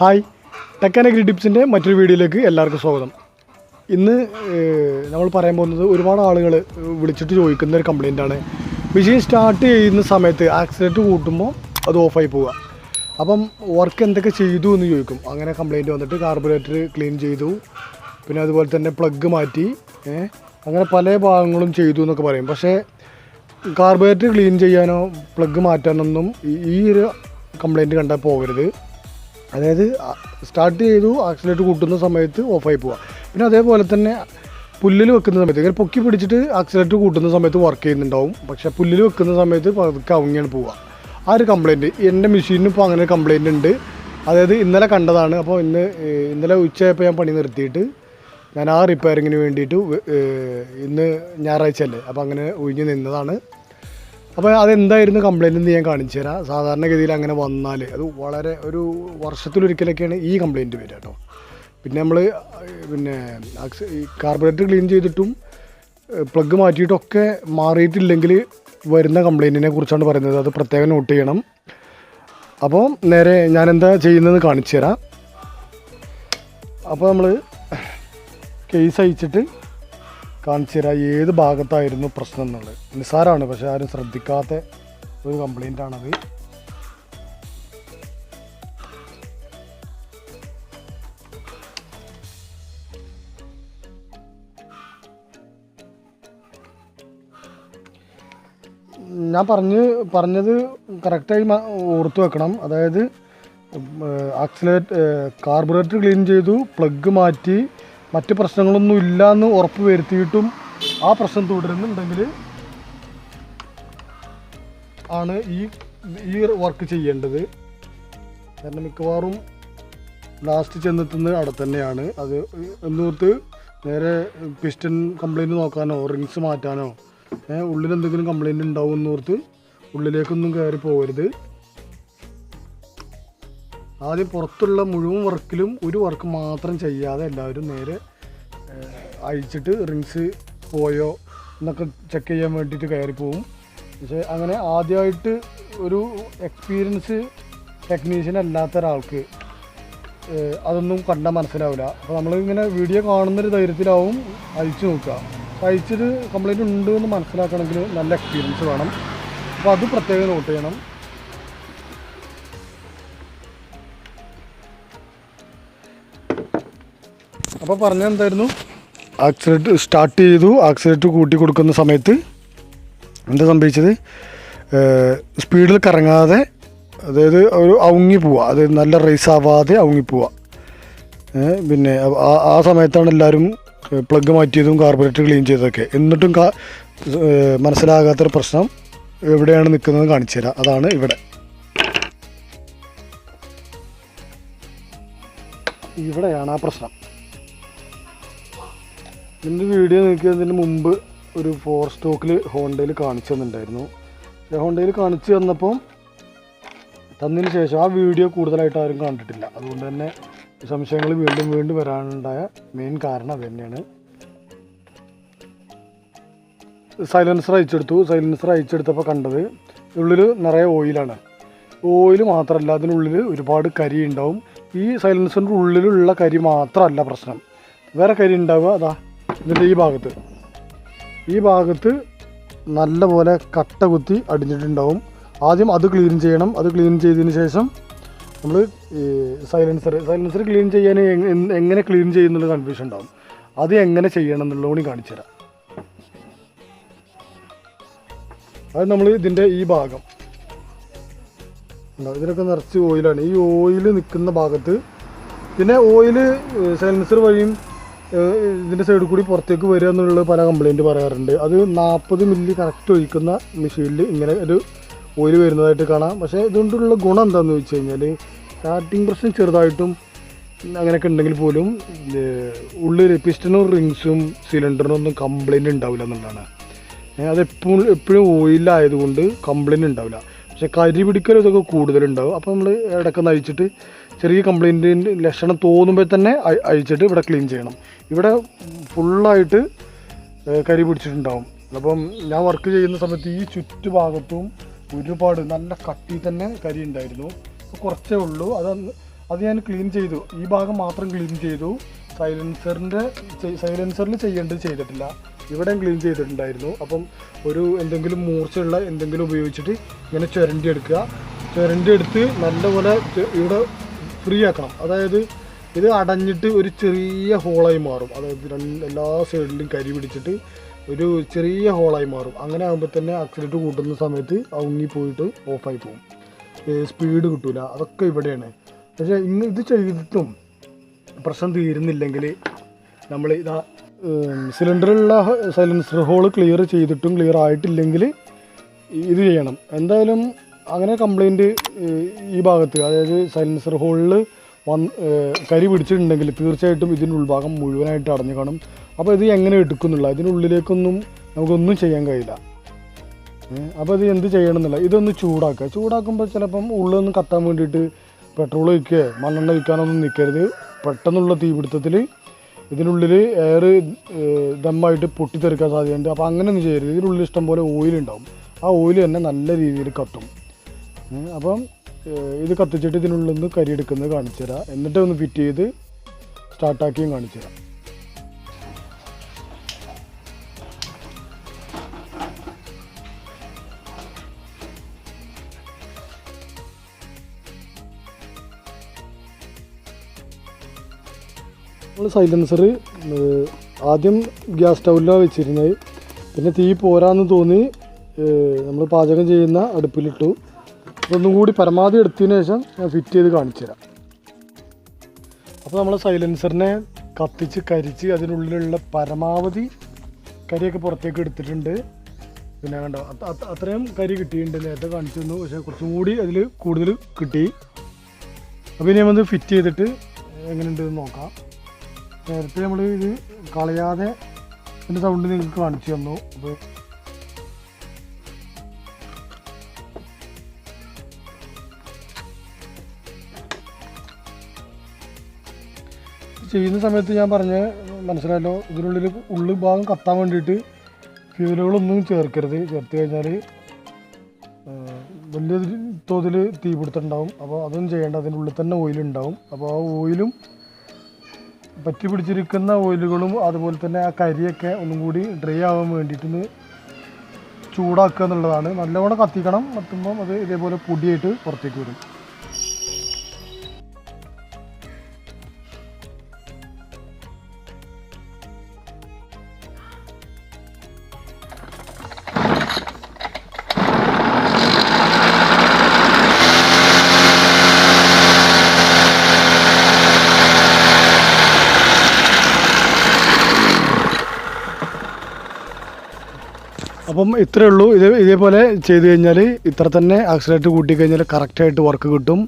Hi, tech and agri ടിപ്സിൻ്റെ മറ്റൊരു വീഡിയോയിലേക്ക് എല്ലാവർക്കും സ്വാഗതം. ഇന്ന് നമ്മൾ പറയാൻ പോകുന്നത് ഒരുപാട് ആളുകൾ വിളിച്ചിട്ട് ചോദിക്കുന്ന ഒരു കംപ്ലയിൻ്റാണ്. മെഷീൻ സ്റ്റാർട്ട് ചെയ്യുന്ന സമയത്ത് ആക്സിലേറ്റർ കൂട്ടുമ്പോൾ അത് ഓഫായി പോവുക. അപ്പം വർക്ക് എന്തൊക്കെ ചെയ്തു എന്ന് ചോദിക്കും. അങ്ങനെ കംപ്ലയിൻറ്റ് വന്നിട്ട് കാർബറേറ്റർ ക്ലീൻ ചെയ്തു, പിന്നെ അതുപോലെ തന്നെ പ്ലഗ് മാറ്റി, അങ്ങനെ പല ഭാഗങ്ങളും ചെയ്തു എന്നൊക്കെ പറയും. പക്ഷേ കാർബറേറ്റർ ക്ലീൻ ചെയ്യാനോ പ്ലഗ് മാറ്റാനൊന്നും ഈ ഒരു കംപ്ലയിൻറ്റ് കണ്ടാൽ പോകരുത്. അതായത് സ്റ്റാർട്ട് ചെയ്തു ആക്സിലേറ്റർ കൂട്ടുന്ന സമയത്ത് ഓഫായി പോവുക. പിന്നെ അതേപോലെ തന്നെ പുല്ലിൽ വെക്കുന്ന സമയത്ത് ഇങ്ങനെ പൊക്കി പിടിച്ചിട്ട് ആക്സിലേറ്റർ കൂട്ടുന്ന സമയത്ത് വർക്ക് ചെയ്യുന്നുണ്ടാവും, പക്ഷേ പുല്ലിൽ വെക്കുന്ന സമയത്ത് പതുക്കെ അവങ്ങിയാണ് പോവുക. ആ ഒരു കംപ്ലയിൻറ്റ് എൻ്റെ മെഷീനിന് ഇപ്പോൾ അങ്ങനെ കംപ്ലയിൻ്റ് ഉണ്ട്. അതായത് ഇന്നലെ കണ്ടതാണ്. അപ്പോൾ ഇന്നലെ ഉച്ചയായപ്പോൾ ഞാൻ പണി നിർത്തിയിട്ട് ഞാൻ ആ റിപ്പയറിങ്ങിന് വേണ്ടിയിട്ട് ഇന്ന് ഞായറാഴ്ച അല്ലേ, അപ്പോൾ അങ്ങനെ ഒഴിഞ്ഞ് നിന്നതാണ്. അപ്പോൾ അതെന്തായിരുന്നു കംപ്ലയിൻ്റ് എന്ന് ഞാൻ കാണിച്ചു തരാം. സാധാരണഗതിയിൽ അങ്ങനെ വന്നാൽ അത് വളരെ ഒരു വർഷത്തിലൊരിക്കലൊക്കെയാണ് ഈ കംപ്ലയിൻറ്റ് വരിക കേട്ടോ. പിന്നെ നമ്മൾ കാർബറേറ്റർ ക്ലീൻ ചെയ്തിട്ടും പ്ലഗ് മാറ്റിയിട്ടൊക്കെ മാറിയിട്ടില്ലെങ്കിൽ വരുന്ന കംപ്ലയിൻറ്റിനെ കുറിച്ചാണ് പറയുന്നത്. അത് പ്രത്യേകം നോട്ട് ചെയ്യണം. അപ്പോൾ നേരെ ഞാനെന്താ ചെയ്യുന്നതെന്ന് കാണിച്ചു തരാം. അപ്പോൾ നമ്മൾ കേസ് അയച്ചിട്ട് കാണിച്ചു തരാം ഏത് ഭാഗത്തായിരുന്നു പ്രശ്നം എന്നുള്ളത്. നിസ്സാരമാണ്, പക്ഷേ ആരും ശ്രദ്ധിക്കാത്ത ഒരു കംപ്ലയിൻ്റാണത്. ഞാൻ പറഞ്ഞത് കറക്റ്റായി ഓർത്ത് വെക്കണം. അതായത് കാർബറേറ്റർ ക്ലീൻ ചെയ്തു, പ്ലഗ് മാറ്റി, മറ്റ് പ്രശ്നങ്ങളൊന്നും ഇല്ലയെന്ന് ഉറപ്പ് വരുത്തിയിട്ടും ആ പ്രശ്നം തുടരുന്നുണ്ടെങ്കിൽ ആണ് ഈ വർക്ക് ചെയ്യേണ്ടത്. കാരണം മിക്കവാറും ലാസ്റ്റ് ചെന്നെത്തുന്നത് അവിടെ തന്നെയാണ്. അത് എന്നോർത്ത് നേരെ പിസ്റ്റൺ കംപ്ലയിൻറ്റ് നോക്കാനോ റിങ്സ് മാറ്റാനോ ഉള്ളിലെന്തെങ്കിലും കംപ്ലയിൻറ്റ് ഉണ്ടാവും എന്നോർത്ത് ഉള്ളിലേക്കൊന്നും കയറി പോകരുത്. ആദ്യം പുറത്തുള്ള മുഴുവൻ വർക്കിലും ഒരു വർക്ക് മാത്രം ചെയ്യാതെ എല്ലാവരും നേരെ അഴിച്ചിട്ട് റിങ്സ് പോയോ എന്നൊക്കെ ചെക്ക് ചെയ്യാൻ വേണ്ടിയിട്ട് കയറിപ്പോവും. പക്ഷേ അങ്ങനെ ആദ്യമായിട്ട് ഒരു എക്സ്പീരിയൻസ് ടെക്നീഷ്യൻ അല്ലാത്ത ഒരാൾക്ക് അതൊന്നും കണ്ടാൽ മനസ്സിലാവില്ല. അപ്പോൾ നമ്മളിങ്ങനെ വീഡിയോ കാണുന്നൊരു ധൈര്യത്തിലാവും അഴിച്ചു നോക്കുക. അഴിച്ചിട്ട് കംപ്ലയിൻറ്റ് ഉണ്ട് എന്ന് മനസ്സിലാക്കണമെങ്കിൽ നല്ല എക്സ്പീരിയൻസ് വേണം. അപ്പോൾ അത് പ്രത്യേകം നോട്ട് ചെയ്യണം. അപ്പോൾ പറഞ്ഞത് എന്തായിരുന്നു, ആക്സിലേറ്റർ സ്റ്റാർട്ട് ചെയ്തു, ആക്സിലേറ്റർ കൂട്ടി കൊടുക്കുന്ന സമയത്ത് എന്താ സംഭവിച്ചത്, സ്പീഡിൽ കറങ്ങാതെ, അതായത് ഒരു അവങ്ങി പോവുക, അതായത് നല്ല റേസ് ആവാതെ അവങ്ങി പോവുക. പിന്നെ ആ സമയത്താണ് എല്ലാവരും പ്ലഗ് മാറ്റിയതും കാർബറേറ്റർ ക്ലീൻ ചെയ്തതൊക്കെ. എന്നിട്ടും മനസ്സിലാകാത്തൊരു പ്രശ്നം എവിടെയാണ് നിൽക്കുന്നത് കാണിച്ചു തരാം. അതാണ് ഇവിടെയാണ് ആ പ്രശ്നം. ഇതിൻ്റെ വീഡിയോ നോക്കിയതിന് മുമ്പ് ഒരു 4 സ്റ്റോക്കിൽ ഹോണ്ടയിൽ കാണിച്ചു തന്നിട്ടുണ്ടായിരുന്നു. ഹോണ്ടയിൽ കാണിച്ചു തന്നതിന് ശേഷം ആ വീഡിയോ കൂടുതലായിട്ട് ആരും കണ്ടിട്ടില്ല. അതുകൊണ്ട് തന്നെ സംശയങ്ങൾ വീണ്ടും വരാനുണ്ടായ മെയിൻ കാരണം അത് തന്നെയാണ്. സൈലൻസർ അയച്ചെടുത്തപ്പോൾ കണ്ടത് ഉള്ളിൽ നിറയെ ഓയിലാണ്. ഓയിൽ മാത്രമല്ല, അതിനുള്ളിൽ ഒരുപാട് കരി ഉണ്ടാവും. ഈ സൈലൻസറിൻ്റെ ഉള്ളിലുള്ള കരി മാത്രമല്ല പ്രശ്നം, വേറെ കരി ഉണ്ടാവുക. അതാ ഇതിൻ്റെ ഈ ഭാഗത്ത് നല്ല പോലെ കട്ട കുത്തി അടിഞ്ഞിട്ടുണ്ടാവും. ആദ്യം അത് ക്ലീൻ ചെയ്യണം. അത് ക്ലീൻ ചെയ്തതിന് ശേഷം നമ്മൾ സൈലൻസർ ക്ലീൻ ചെയ്യാൻ എങ്ങനെ ക്ലീൻ ചെയ്യുന്നുള്ള കൺഫ്യൂഷൻ ഉണ്ടാവും. അത് എങ്ങനെ ചെയ്യണം എന്നുള്ളത് കൂടി കാണിച്ചു തരാം. അത് നമ്മൾ ഇതിൻ്റെ ഈ ഭാഗം ഇതിനൊക്കെ നിറച്ച് ഓയിലാണ്. ഈ ഓയിൽ നിൽക്കുന്ന ഭാഗത്ത് പിന്നെ ഓയിൽ സൈലൻസർ വഴിയും ഇതിൻ്റെ സൈഡിൽ കൂടി പുറത്തേക്ക് വരിക എന്നുള്ളത് പല കംപ്ലയിൻറ്റ് പറയാറുണ്ട്. അത് 40 മില്ലി കറക്റ്റ് ഒഴിക്കുന്ന മെഷീനിൽ ഇങ്ങനെ ഒരു ഓയിൽ വരുന്നതായിട്ട് കാണാം. പക്ഷേ ഇതുകൊണ്ടുള്ള ഗുണം എന്താണെന്ന് വെച്ച് കഴിഞ്ഞാൽ സ്റ്റാർട്ടിങ് പ്രശ്നം ചെറുതായിട്ടും അങ്ങനെയൊക്കെ ഉണ്ടെങ്കിൽ പോലും ഉള്ളിൽ പിസ്റ്റണും റിങ്സും സിലിണ്ടറിനും ഒന്നും കംപ്ലയിൻറ്റ് ഉണ്ടാവില്ല എന്നുള്ളതാണ്. എപ്പോഴും ഓയിലായതുകൊണ്ട് കംപ്ലയിൻറ്റ് ഉണ്ടാവില്ല. പക്ഷേ കരി പിടിക്കൽ ഇതൊക്കെ കൂടുതലുണ്ടാവും. അപ്പോൾ നമ്മൾ ഇടയ്ക്ക് നയിച്ചിട്ട് ചെറിയ കംപ്ലയിൻറ്റിൻ്റെ ലക്ഷണം തോന്നുമ്പോൾ തന്നെ അഴിച്ചിട്ട് ഇവിടെ ക്ലീൻ ചെയ്യണം. ഇവിടെ ഫുള്ളായിട്ട് കരി പിടിച്ചിട്ടുണ്ടാവും. അപ്പം ഞാൻ വർക്ക് ചെയ്യുന്ന സമയത്ത് ഈ ചുറ്റുഭാഗത്തും ഒരുപാട് നല്ല കട്ടി തന്നെ കരി ഉണ്ടായിരുന്നു. കുറച്ചേ ഉള്ളൂ. അത് ഞാൻ ക്ലീൻ ചെയ്തു. ഈ ഭാഗം മാത്രം ക്ലീൻ ചെയ്തു. സൈലൻസറിൽ ചെയ്യേണ്ടത് ചെയ്തിട്ടില്ല. ഇവിടെയും ക്ലീൻ ചെയ്തിട്ടുണ്ടായിരുന്നു. അപ്പം എന്തെങ്കിലും മൂർച്ചയുള്ള എന്തെങ്കിലും ഉപയോഗിച്ചിട്ട് ഇങ്ങനെ ചുരണ്ടിയെടുത്ത് നല്ലപോലെ ഇവിടെ ഫ്രീ ആക്കണം. അതായത് ഇത് അടഞ്ഞിട്ട് ഒരു ചെറിയ ഹോളായി മാറും. അതായത് എല്ലാ സൈഡിലും കരി പിടിച്ചിട്ട് ഒരു ചെറിയ ഹോളായി മാറും. അങ്ങനെ ആകുമ്പോൾ തന്നെ ആക്സിലേറ്റർ കൂട്ടുന്ന സമയത്ത് പോയിട്ട് ഓഫായി പോകും. സ്പീഡ് കിട്ടില്ല. അതൊക്കെ ഇവിടെയാണ്. പക്ഷേ ഇത് ചെയ്തിട്ടും പ്രശ്നം തീരുന്നില്ലെങ്കിൽ നമ്മൾ ഇതാ സിലിണ്ടറിലുള്ള സൈലൻസർ ഹോൾ ക്ലിയർ ചെയ്തിട്ടും ക്ലിയർ ആയിട്ടില്ലെങ്കിൽ ഇത് ചെയ്യണം. എന്തായാലും അങ്ങനെ കംപ്ലൈൻറ്റ് ഈ ഭാഗത്ത്, അതായത് സൈലൻസർ ഹോളിൽ കരി പിടിച്ചിട്ടുണ്ടെങ്കിൽ തീർച്ചയായിട്ടും ഇതിൻ്റെ ഉൾഭാഗം മുഴുവനായിട്ട് അടഞ്ഞു കാണും. അപ്പോൾ ഇത് എങ്ങനെ എടുക്കുന്നില്ല, ഇതിനുള്ളിലേക്കൊന്നും നമുക്കൊന്നും ചെയ്യാൻ കഴിയില്ല. അപ്പോൾ ഇത് എന്ത് ചെയ്യണം എന്നില്ല, ഇതൊന്ന് ചൂടാക്കുമ്പോൾ ചിലപ്പം ഉള്ളൊന്നും കത്താൻ വേണ്ടിയിട്ട് പെട്രോൾ വയ്ക്കുകയോ മണ്ണെണ്ണ വയ്ക്കാനൊന്നും നിൽക്കരുത്. പെട്ടെന്നുള്ള തീപിടുത്തത്തിൽ ഇതിനുള്ളിൽ എയർ ദമ്മായിട്ട് പൊട്ടിത്തെറിക്കാൻ സാധ്യതയുണ്ട്. അപ്പോൾ അങ്ങനെ ഒന്നും ചെയ്യരുത്. ഇതിനുള്ളിൽ ഇഷ്ടംപോലെ ഓയിലുണ്ടാവും. ആ ഓയിൽ തന്നെ നല്ല രീതിയിൽ കത്തും. അപ്പം ഇത് കത്തിച്ചിട്ട് ഇതിനുള്ളിൽ നിന്ന് കരി എടുക്കുന്നത് കാണിച്ചു തരാം. എന്നിട്ട് ഒന്ന് ഫിറ്റ് ചെയ്ത് സ്റ്റാർട്ടാക്കിയും കാണിച്ചു തരാം. നമ്മൾ സൈലൻസർ ആദ്യം ഗ്യാസ് സ്റ്റൗവിലാണ് വെച്ചിരുന്നത്. പിന്നെ തീ പോരാന്ന് തോന്നി നമ്മൾ പാചകം ചെയ്യുന്ന അടുപ്പിലിട്ടു. അതൊന്നും കൂടി പരമാവധി എടുത്തതിന് ശേഷം ഞാൻ ഫിറ്റ് ചെയ്ത് കാണിച്ചു തരാം. അപ്പോൾ നമ്മൾ സൈലൻസറിനെ കത്തിച്ച് കരിച്ച് അതിനുള്ളിലുള്ള പരമാവധി കരിയൊക്കെ പുറത്തേക്ക് എടുത്തിട്ടുണ്ട്. പിന്നെ കണ്ടോ അത്രയും കരി കിട്ടിയിട്ടുണ്ട്. നേരത്തെ കാണിച്ചു തന്നു, പക്ഷേ കുറച്ചും കൂടി അതിൽ കൂടുതൽ കിട്ടി. അപ്പോൾ ഇനി നമ്മൾ ഫിറ്റ് ചെയ്തിട്ട് എങ്ങനെയുണ്ടെന്ന് നോക്കാം. നേരത്തെ നമ്മൾ ഇത് കളയാതെ ഇതിൻ്റെ സൗണ്ട് നിങ്ങൾക്ക് കാണിച്ചു തന്നു. അപ്പോൾ ചെയ്യുന്ന സമയത്ത് ഞാൻ മനസ്സിലായല്ലോ, ഉള്ളിൽ ഭാഗം കത്താൻ വേണ്ടിയിട്ട് ഫ്യൂലുകളൊന്നും ചേർക്കരുത്. ചേർത്ത് കഴിഞ്ഞാൽ വലിയ തോതിൽ തീപിടുത്തുണ്ടാവും. അപ്പോൾ അതൊന്നും ചെയ്യേണ്ട. അതിൻ്റെ ഉള്ളിൽ തന്നെ ഓയിലുണ്ടാവും. അപ്പോൾ ആ ഓയിലും പറ്റി പിടിച്ചിരിക്കുന്ന ഓയിലുകളും അതുപോലെ തന്നെ ആ കരിയൊക്കെ ഒന്നും കൂടി ഡ്രൈ ആവാൻ വേണ്ടിയിട്ടൊന്ന് ചൂടാക്കുക എന്നുള്ളതാണ്. നല്ലവണ്ണം കത്തിക്കണം. കത്തുമ്പം അത് ഇതേപോലെ പൊടിയായിട്ട് പുറത്തേക്ക് വരും. അപ്പം ഇത്രയേ ഉള്ളൂ. ഇതേപോലെ ചെയ്ത് കഴിഞ്ഞാൽ ഇത്ര തന്നെ ആക്സിലേറ്റർ കൂട്ടിക്കഴിഞ്ഞാൽ കറക്റ്റായിട്ട് വർക്ക് കിട്ടും.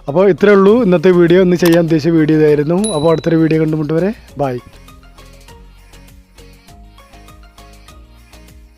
അപ്പോൾ ഇത്രയേ ഉള്ളൂ ഇന്നത്തെ വീഡിയോ. ഇന്ന് ചെയ്യാൻ ഉദ്ദേശിച്ച വീഡിയോ ഇതായിരുന്നു. അപ്പോൾ അടുത്തൊരു വീഡിയോ കണ്ടുമുട്ട് വരെ ബൈ.